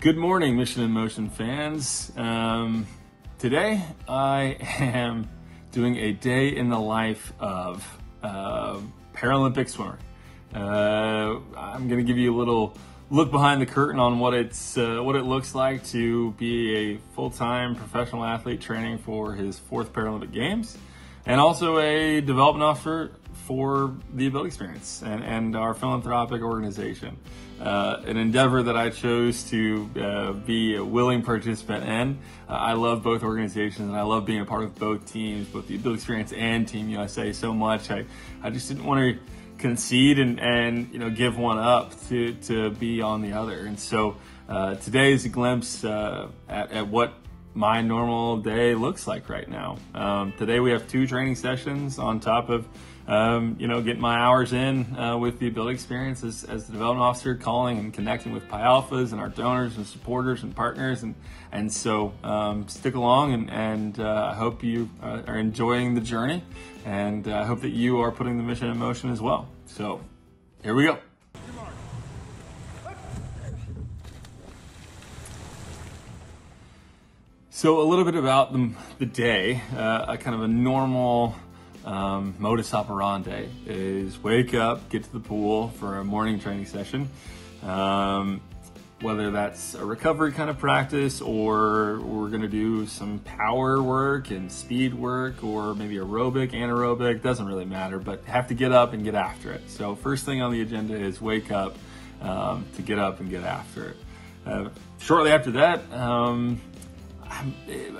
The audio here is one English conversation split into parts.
Good morning, Mission in Motion fans. Today I am doing a day in the life of Paralympic swimmer. I'm going to give you a little look behind the curtain on what it looks like to be a full-time professional athlete training for his 4th Paralympic Games, and also a development officer for the Ability Experience and our philanthropic organization. An endeavor that I chose to be a willing participant in. I love both organizations and I love being a part of both teams, both the Ability Experience and Team USA so much. I just didn't want to concede and give one up to be on the other. And so today is a glimpse at what my normal day looks like right now. Today we have 2 training sessions on top of getting my hours in with the Ability Experience as the development officer, calling and connecting with Pi Alphas and our donors and supporters and partners. And so stick along and I hope you are enjoying the journey, and I hope that you are putting the mission in motion as well. So here we go. So a little bit about the day, kind of a normal modus operandi is wake up, get to the pool for a morning training session, whether that's a recovery kind of practice or we're going to do some power work and speed work, or maybe aerobic, anaerobic, doesn't really matter, but have to get up and get after it. So first thing on the agenda is wake up to get up and get after it. Shortly after that,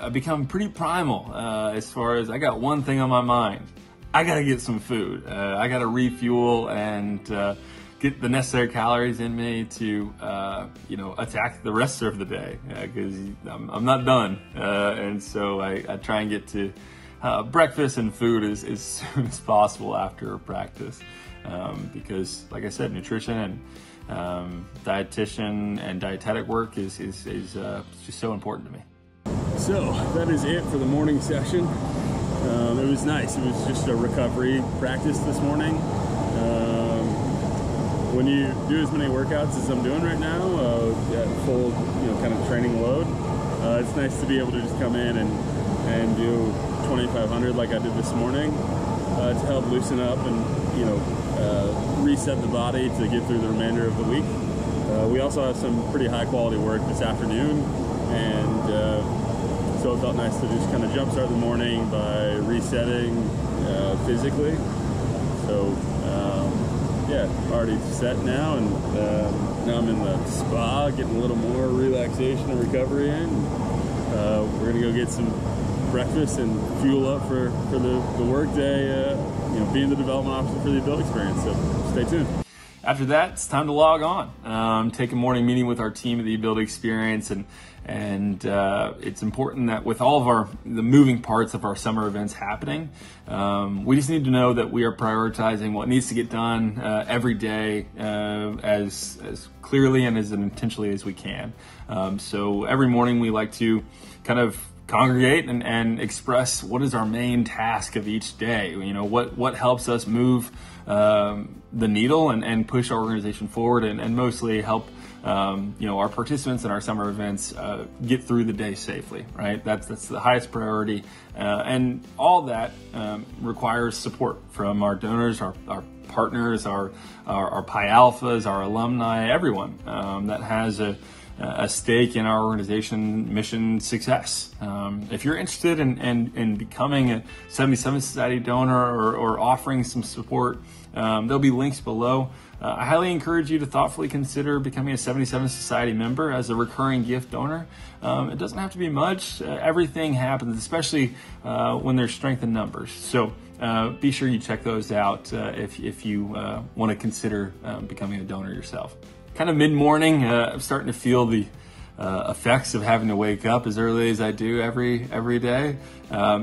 I've become pretty primal as far as I got one thing on my mind. I gotta get some food. I gotta refuel and get the necessary calories in me to attack the rest of the day, because I'm not done. And so I try and get to breakfast and food as soon as possible after a practice, because like I said, nutrition and dietitian and dietetic work is just so important to me. So that is it for the morning session. It was nice. It was just a recovery practice this morning. When you do as many workouts as I'm doing right now, at full kind of training load, it's nice to be able to just come in and do 2,500 like I did this morning to help loosen up and reset the body to get through the remainder of the week. We also have some pretty high quality work this afternoon, and so it felt nice to just kind of jumpstart the morning by resetting physically. So yeah, already set now, and now I'm in the spa getting a little more relaxation and recovery in. We're gonna go get some breakfast and fuel up for the work day, being the development officer for the Ability Experience. So stay tuned. After that, it's time to log on. Take a morning meeting with our team at the Ability Experience, and it's important that with all of the moving parts of our summer events happening, we just need to know that we are prioritizing what needs to get done every day as clearly and as intentionally as we can. So every morning we like to kind of congregate and express what is our main task of each day. What helps us move the needle and push our organization forward, and mostly help our participants in our summer events get through the day safely, right? That's the highest priority, and all that requires support from our donors, our partners, our Pi Alphas, our alumni, everyone that has a stake in our organization mission success. If you're interested in becoming a 77 Society donor or offering some support, there'll be links below. I highly encourage you to thoughtfully consider becoming a 77 Society member as a recurring gift donor. It doesn't have to be much. Everything happens, especially when there's strength in numbers. So be sure you check those out if you want to consider becoming a donor yourself. Kind of mid-morning, I'm starting to feel the effects of having to wake up as early as I do every day.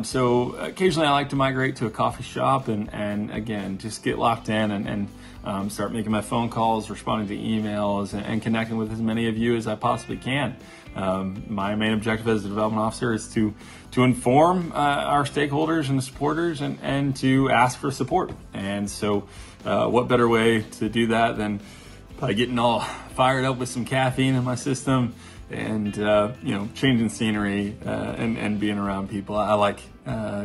So occasionally I like to migrate to a coffee shop and again, just get locked in and start making my phone calls, responding to emails, and connecting with as many of you as I possibly can. My main objective as a development officer is to inform our stakeholders and the supporters and to ask for support. And so what better way to do that than by getting all fired up with some caffeine in my system, and changing scenery and being around people. I like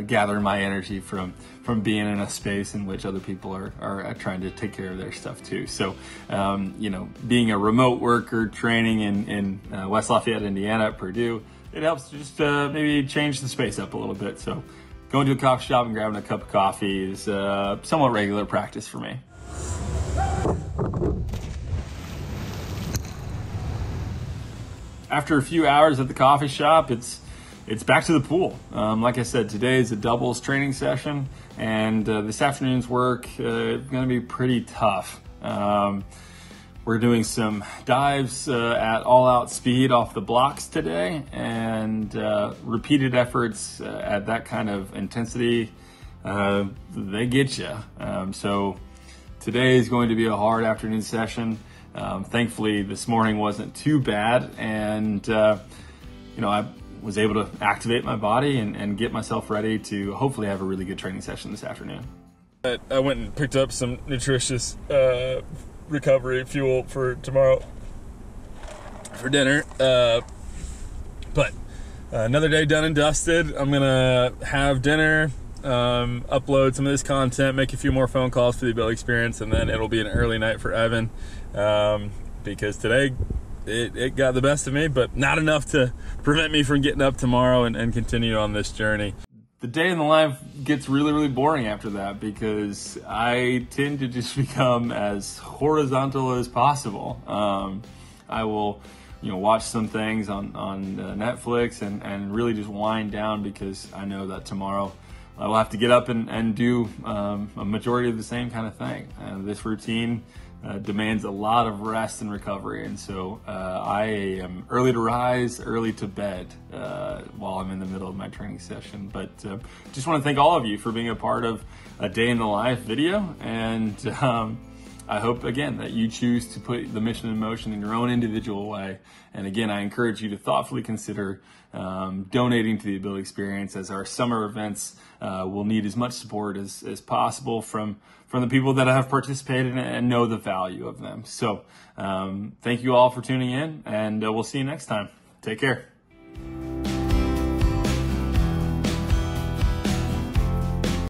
gathering my energy from being in a space in which other people are trying to take care of their stuff too. So, being a remote worker training in West Lafayette, Indiana at Purdue, it helps to just maybe change the space up a little bit. So going to a coffee shop and grabbing a cup of coffee is somewhat regular practice for me. After a few hours at the coffee shop, it's back to the pool. Like I said, today is a doubles training session, and this afternoon's work is going to be pretty tough. We're doing some dives at all-out speed off the blocks today, and repeated efforts at that kind of intensity, they get you. So today is going to be a hard afternoon session. Thankfully, this morning wasn't too bad, and I was able to activate my body and get myself ready to hopefully have a really good training session this afternoon. I went and picked up some nutritious recovery fuel for tomorrow for dinner, but another day done and dusted. I'm gonna have dinner, upload some of this content, make a few more phone calls for the Ability Experience, and then it'll be an early night for Evan, because today it got the best of me, but not enough to prevent me from getting up tomorrow and continue on this journey. The day in the life gets really, really boring after that, because I tend to just become as horizontal as possible. I will, watch some things on Netflix and really just wind down, because I know that tomorrow I will have to get up and do a majority of the same kind of thing. This routine demands a lot of rest and recovery, and so I am early to rise, early to bed while I'm in the middle of my training session. But just want to thank all of you for being a part of a day in the life video, and I hope again that you choose to put the mission in motion in your own individual way. And again, I encourage you to thoughtfully consider donating to the Ability Experience, as our summer events will need as much support as possible from the people that have participated and know the value of them. So thank you all for tuning in, and we'll see you next time. Take care.